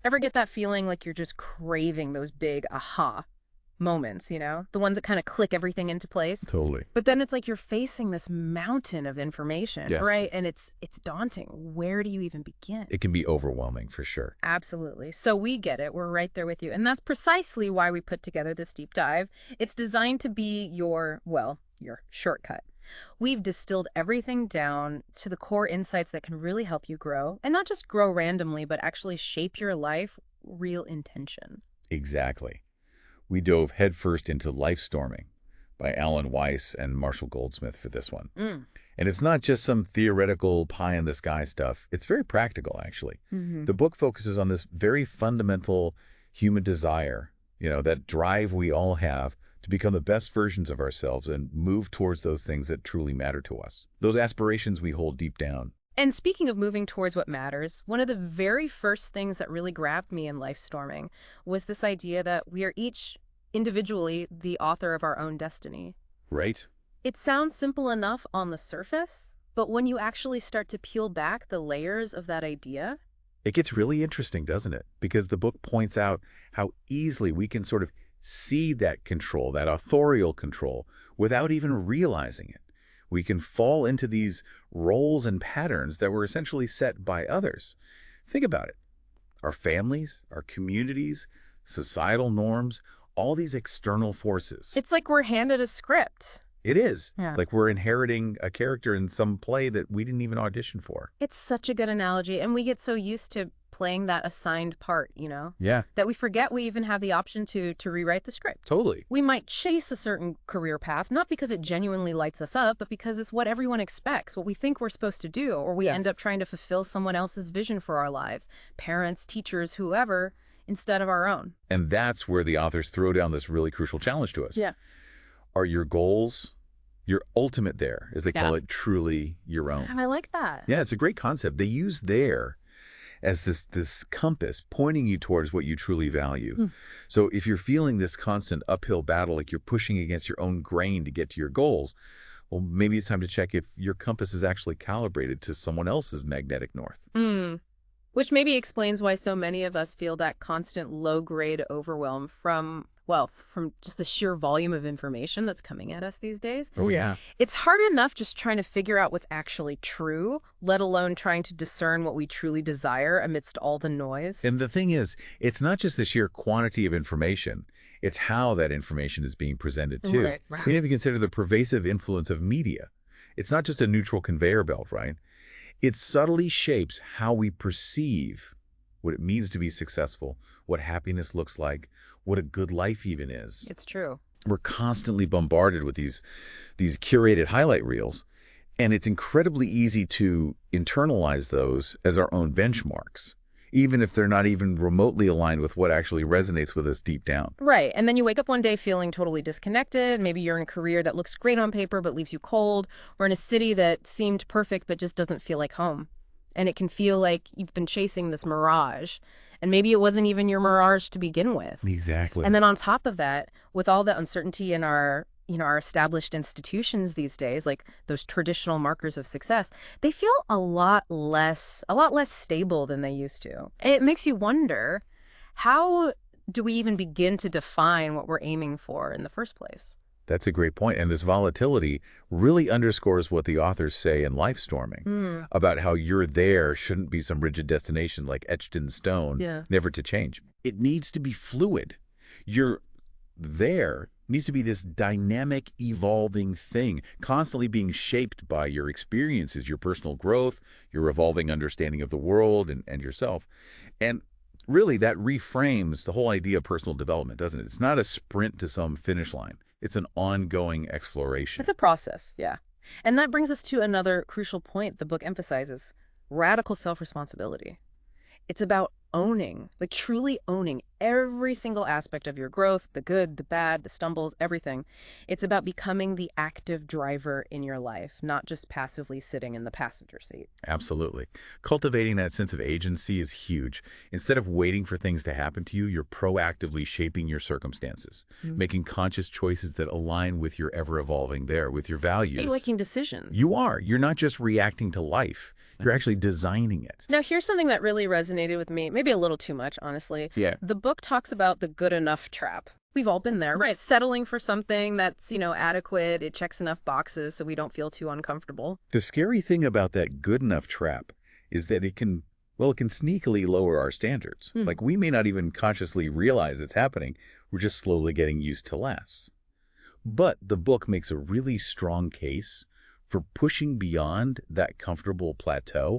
Ever get that feeling like you're just craving those big aha moments, the ones that kind of click everything into place? Totally. But then it's like you're facing this mountain of information, Yes. right? And it's daunting. Where do you even begin? It can be overwhelming for sure. Absolutely. So we get it. We're right there with you. And that's precisely why we put together this deep dive. It's designed to be your shortcut. We've distilled everything down to the core insights that can really help you grow, and not just grow randomly, but actually shape your life real intention. Exactly. We dove headfirst into Lifestorming by Alan Weiss and Marshall Goldsmith for this one. Mm. And it's not just some theoretical pie-in-the-sky stuff. It's very practical, actually. The book focuses on this very fundamental human desire, that drive we all have to become the best versions of ourselves and move towards those things that truly matter to us, those aspirations we hold deep down. And speaking of moving towards what matters, one of the very first things that really grabbed me in Lifestorming was this idea that we are each individually the author of our own destiny. Right? It sounds simple enough on the surface, but when you actually start to peel back the layers of that idea, It gets really interesting, doesn't it? Because the book points out how easily we can sort of see that control, that authorial control, without even realizing it. We can fall into these roles and patterns that were essentially set by others. Think about it. Our families, our communities, societal norms, all these external forces. it's like we're handed a script. It is. Yeah. Like we're inheriting a character in some play that we didn't even audition for. It's such a good analogy, and we get so used to playing that assigned part, Yeah, that we forget we even have the option to rewrite the script. totally. We might chase a certain career path, not because it genuinely lights us up, but because it's what everyone expects, what we think we're supposed to do, or we Yeah. end up trying to fulfill someone else's vision for our lives, parents, teachers, whoever, instead of our own. And that's where the authors throw down this really crucial challenge to us. Are your goals, your ultimate there, as they call it, truly your own? I like that. Yeah, it's a great concept. They use there as this compass pointing you towards what you truly value. So if you're feeling this constant uphill battle, like you're pushing against your own grain to get to your goals, well, maybe it's time to check if your compass is actually calibrated to someone else's magnetic north. Which maybe explains why so many of us feel that constant low-grade overwhelm from just the sheer volume of information that's coming at us these days. Oh, yeah. It's hard enough just trying to figure out what's actually true, let alone trying to discern what we truly desire amidst all the noise. And the thing is, it's not just the sheer quantity of information. It's how that information is being presented, too. Right. We have to consider the pervasive influence of media. It's not just a neutral conveyor belt, right? It subtly shapes how we perceive what it means to be successful, what happiness looks like, what a good life even is. It's true. We're constantly bombarded with these curated highlight reels, and it's incredibly easy to internalize those as our own benchmarks, even if they're not even remotely aligned with what actually resonates with us deep down. Right. And then you wake up one day feeling totally disconnected. Maybe you're in a career that looks great on paper but leaves you cold, or in a city that seemed perfect but just doesn't feel like home. And it can feel like you've been chasing this mirage. And maybe it wasn't even your mirage to begin with. Exactly. And then on top of that, with all the uncertainty in our established institutions these days, like those traditional markers of success, they feel a lot less stable than they used to. It makes you wonder, how do we even begin to define what we're aiming for in the first place? That's a great point. And this volatility really underscores what the authors say in Lifestorming about how you're there shouldn't be some rigid destination like etched in stone, never to change. It needs to be fluid. You're there needs to be this dynamic, evolving thing, constantly being shaped by your experiences, your personal growth, your evolving understanding of the world and yourself. And really, that reframes the whole idea of personal development, doesn't it? It's not a sprint to some finish line. It's an ongoing exploration. It's a process, yeah. And that brings us to another crucial point the book emphasizes: radical self-responsibility. It's about owning, like truly owning every single aspect of your growth, the good, the bad, the stumbles, everything. It's about becoming the active driver in your life, not just passively sitting in the passenger seat. Absolutely. Cultivating that sense of agency is huge. Instead of waiting for things to happen to you, you're proactively shaping your circumstances, making conscious choices that align with your ever-evolving with your values. You're making decisions. You are. You're not just reacting to life. You're actually designing it. Now, here's something that really resonated with me, maybe a little too much, honestly. Yeah. The book talks about the good enough trap. We've all been there, right? Settling for something that's, adequate. It checks enough boxes so we don't feel too uncomfortable. The scary thing about that good enough trap is that it can sneakily lower our standards. Like, we may not even consciously realize it's happening. We're just slowly getting used to less. But the book makes a really strong case for pushing beyond that comfortable plateau.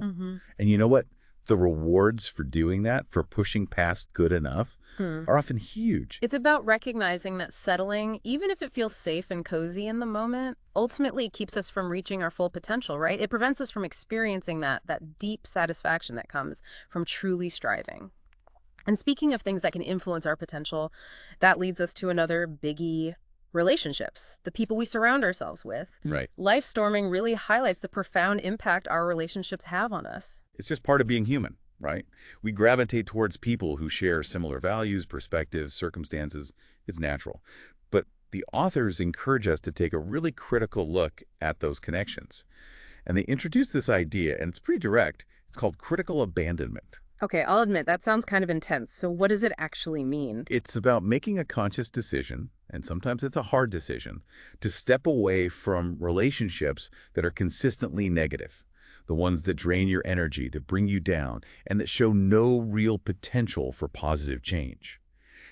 And you know what? The rewards for doing that, for pushing past good enough, are often huge. It's about recognizing that settling, even if it feels safe and cozy in the moment, ultimately keeps us from reaching our full potential, right? It prevents us from experiencing that deep satisfaction that comes from truly striving. And speaking of things that can influence our potential, that leads us to another biggie: relationships, the people we surround ourselves with. Right. Lifestorming really highlights the profound impact our relationships have on us. It's just part of being human, right? We gravitate towards people who share similar values, perspectives, circumstances. It's natural. But the authors encourage us to take a really critical look at those connections. And they introduce this idea, and it's pretty direct. It's called critical abandonment. Okay, I'll admit, that sounds kind of intense. So what does it actually mean? It's about making a conscious decision, and sometimes it's a hard decision, to step away from relationships that are consistently negative, the ones that drain your energy, that bring you down, and that show no real potential for positive change.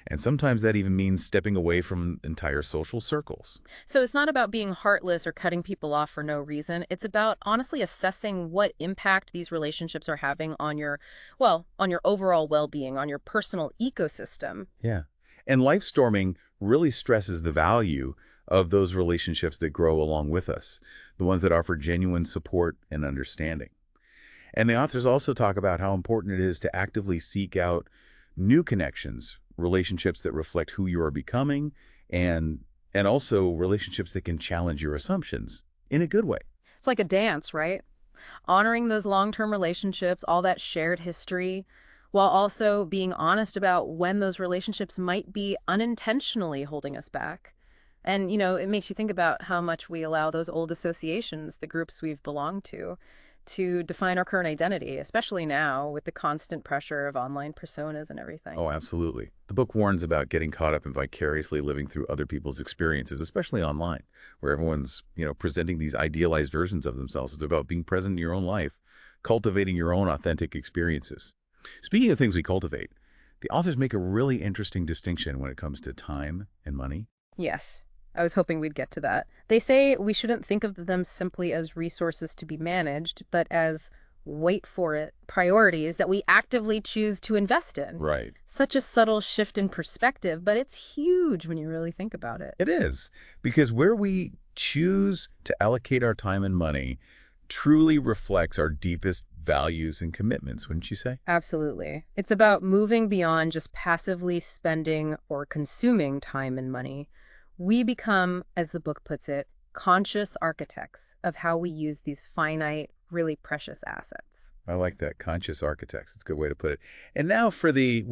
And sometimes that even means stepping away from entire social circles. So it's not about being heartless or cutting people off for no reason. It's about honestly assessing what impact these relationships are having on on your overall well-being, on your personal ecosystem. Yeah. And Lifestorming really stresses the value of those relationships that grow along with us, the ones that offer genuine support and understanding. And the authors also talk about how important it is to actively seek out new connections, relationships that reflect who you are becoming, and also relationships that can challenge your assumptions in a good way. It's like a dance, right? Honoring those long-term relationships, all that shared history, while also being honest about when those relationships might be unintentionally holding us back. And, it makes you think about how much we allow those old associations, the groups we've belonged to define our current identity, especially now with the constant pressure of online personas and everything. Oh, absolutely. The book warns about getting caught up in vicariously living through other people's experiences, especially online, where everyone's, presenting these idealized versions of themselves. It's about being present in your own life, cultivating your own authentic experiences. Speaking of things we cultivate, the authors make a really interesting distinction when it comes to time and money. Yes. I was hoping we'd get to that. They say we shouldn't think of them simply as resources to be managed, but as, wait for it, priorities that we actively choose to invest in. Right. Such a subtle shift in perspective, but it's huge when you really think about it. It is, because where we choose to allocate our time and money truly reflects our deepest values and commitments, wouldn't you say? Absolutely. It's about moving beyond just passively spending or consuming time and money. We become, as the book puts it, conscious architects of how we use these finite, really precious assets. I like that. Conscious architects. It's a good way to put it. And now for the,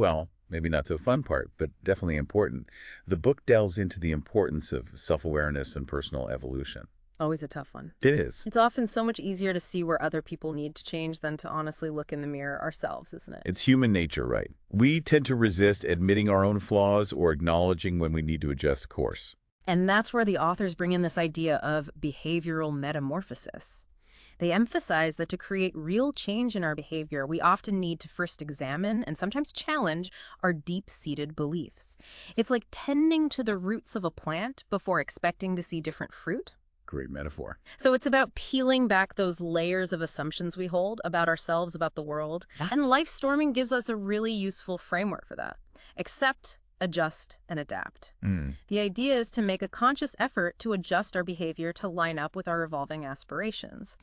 maybe not so fun part, but definitely important. The book delves into the importance of self-awareness and personal evolution. Always a tough one. It is. It's often so much easier to see where other people need to change than to honestly look in the mirror ourselves, isn't it? It's human nature, right? We tend to resist admitting our own flaws or acknowledging when we need to adjust course. And that's where the authors bring in this idea of behavioral metamorphosis. They emphasize that to create real change in our behavior, we often need to first examine and sometimes challenge our deep-seated beliefs. It's like tending to the roots of a plant before expecting to see different fruit. Great metaphor. So it's about peeling back those layers of assumptions we hold about ourselves, about the world. And Lifestorming gives us a really useful framework for that. Accept, adjust, and adapt. The idea is to make a conscious effort to adjust our behavior to line up with our evolving aspirations.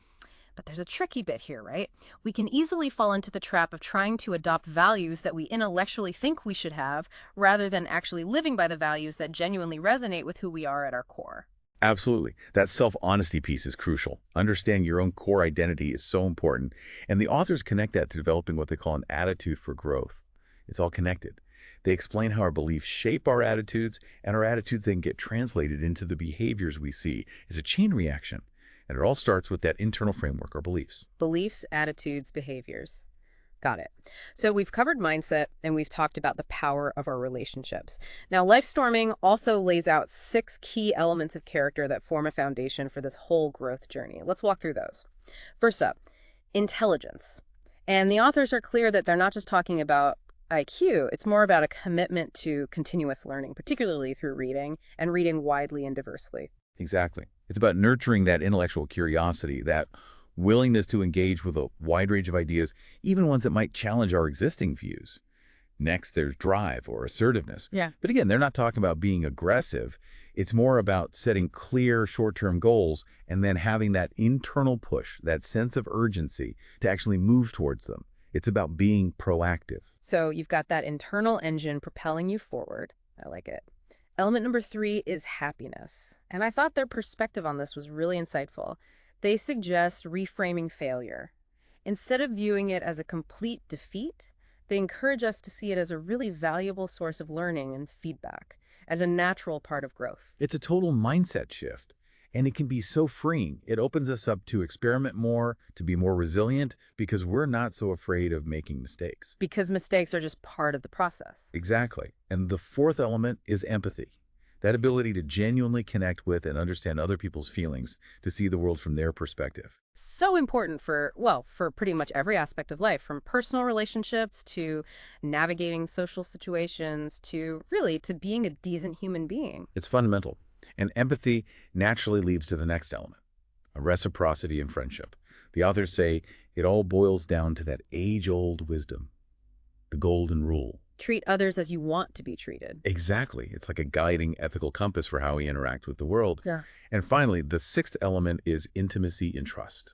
But there's a tricky bit here, right? We can easily fall into the trap of trying to adopt values that we intellectually think we should have, rather than actually living by the values that genuinely resonate with who we are at our core. Absolutely. That self-honesty piece is crucial. Understanding your own core identity is so important. And the authors connect that to developing what they call an attitude for growth. It's all connected. They explain how our beliefs shape our attitudes, and our attitudes then get translated into the behaviors we see. It's a chain reaction. And it all starts with that internal framework or beliefs. Beliefs, attitudes, behaviors. Got it. So we've covered mindset and we've talked about the power of our relationships. Now, Lifestorming also lays out 6 key elements of character that form a foundation for this whole growth journey. Let's walk through those. First up, intelligence. And the authors are clear that they're not just talking about IQ, it's more about a commitment to continuous learning, particularly through reading and reading widely and diversely. Exactly. It's about nurturing that intellectual curiosity, that willingness to engage with a wide range of ideas, even ones that might challenge our existing views. Next, there's drive or assertiveness. Yeah. But again, they're not talking about being aggressive. It's more about setting clear short-term goals and then having that internal push, that sense of urgency to actually move towards them. It's about being proactive. So you've got that internal engine propelling you forward. I like it. Element number 3 is happiness. And I thought their perspective on this was really insightful. They suggest reframing failure. Instead of viewing it as a complete defeat, they encourage us to see it as a really valuable source of learning and feedback, as a natural part of growth. It's a total mindset shift, and it can be so freeing. It opens us up to experiment more, to be more resilient, because we're not so afraid of making mistakes. Because mistakes are just part of the process. Exactly. And the 4th element is empathy. That ability to genuinely connect with and understand other people's feelings, to see the world from their perspective. So important for, well, for pretty much every aspect of life, from personal relationships to navigating social situations to really to being a decent human being. It's fundamental. And empathy naturally leads to the next element, a reciprocity in friendship. The authors say it all boils down to that age-old wisdom, the golden rule. Treat others as you want to be treated. Exactly. It's like a guiding ethical compass for how we interact with the world. Yeah. And finally, the 6th element is intimacy and trust.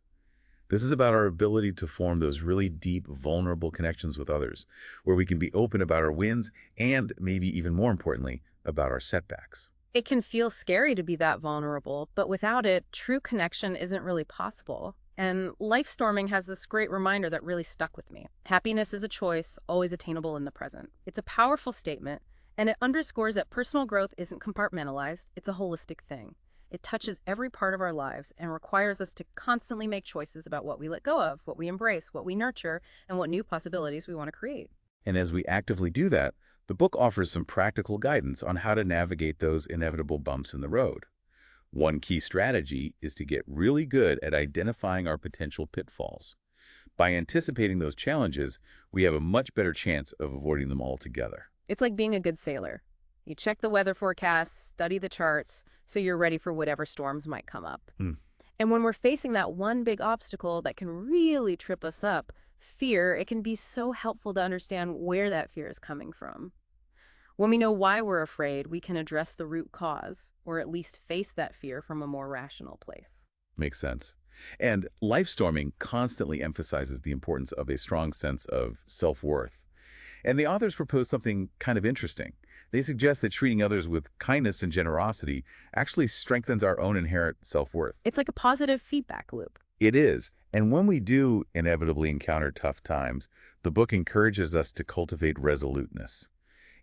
This is about our ability to form those really deep, vulnerable connections with others, where we can be open about our wins and, maybe even more importantly, about our setbacks. It can feel scary to be that vulnerable, but without it, true connection isn't really possible. And Lifestorming has this great reminder that really stuck with me. Happiness is a choice, always attainable in the present. It's a powerful statement, and it underscores that personal growth isn't compartmentalized, it's a holistic thing. It touches every part of our lives and requires us to constantly make choices about what we let go of, what we embrace, what we nurture, and what new possibilities we want to create. And as we actively do that, the book offers some practical guidance on how to navigate those inevitable bumps in the road. One key strategy is to get really good at identifying our potential pitfalls. By anticipating those challenges, we have a much better chance of avoiding them altogether. It's like being a good sailor. You check the weather forecasts, study the charts, so you're ready for whatever storms might come up. And when we're facing that one big obstacle that can really trip us up, fear, it can be so helpful to understand where that fear is coming from. When we know why we're afraid, we can address the root cause, or at least face that fear from a more rational place. Makes sense. And Lifestorming constantly emphasizes the importance of a strong sense of self-worth. And the authors propose something kind of interesting. They suggest that treating others with kindness and generosity actually strengthens our own inherent self-worth. It's like a positive feedback loop. It is. And when we do inevitably encounter tough times, the book encourages us to cultivate resoluteness.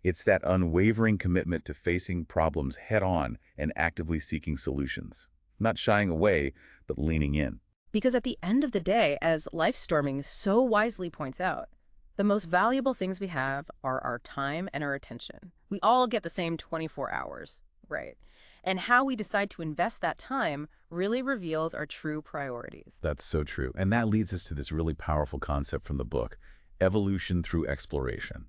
It's that unwavering commitment to facing problems head-on and actively seeking solutions. Not shying away, but leaning in. Because at the end of the day, as Lifestorming so wisely points out, the most valuable things we have are our time and our attention. We all get the same 24 hours, right? And how we decide to invest that time really reveals our true priorities. That's so true. And that leads us to this really powerful concept from the book, evolution through exploration.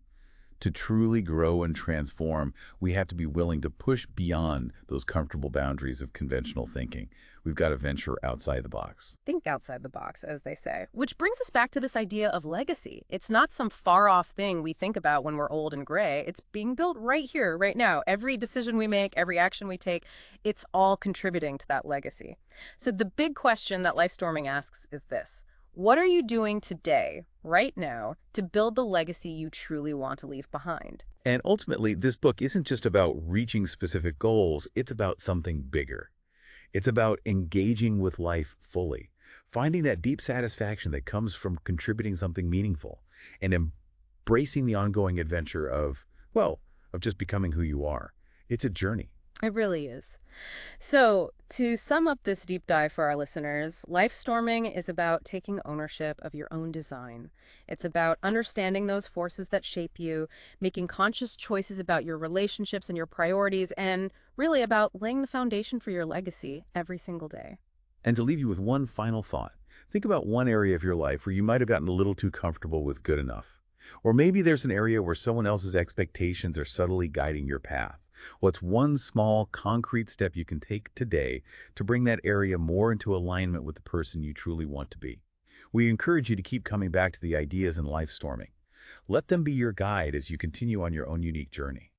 To truly grow and transform, we have to be willing to push beyond those comfortable boundaries of conventional thinking. We've got to venture outside the box. Think outside the box, as they say. Which brings us back to this idea of legacy. It's not some far-off thing we think about when we're old and gray. It's being built right here, right now. Every decision we make, every action we take, it's all contributing to that legacy. So the big question that Lifestorming asks is this. What are you doing today, right now, to build the legacy you truly want to leave behind? And ultimately, this book isn't just about reaching specific goals, it's about something bigger. It's about engaging with life fully, finding that deep satisfaction that comes from contributing something meaningful, and embracing the ongoing adventure of just becoming who you are. It's a journey. It really is. So, to sum up this deep dive for our listeners, life storming is about taking ownership of your own design. It's about understanding those forces that shape you, making conscious choices about your relationships and your priorities, and really about laying the foundation for your legacy every single day. And to leave you with one final thought, think about one area of your life where you might have gotten a little too comfortable with good enough. Or maybe there's an area where someone else's expectations are subtly guiding your path. What's one small, concrete step you can take today to bring that area more into alignment with the person you truly want to be? We encourage you to keep coming back to the ideas in life storming. Let them be your guide as you continue on your own unique journey.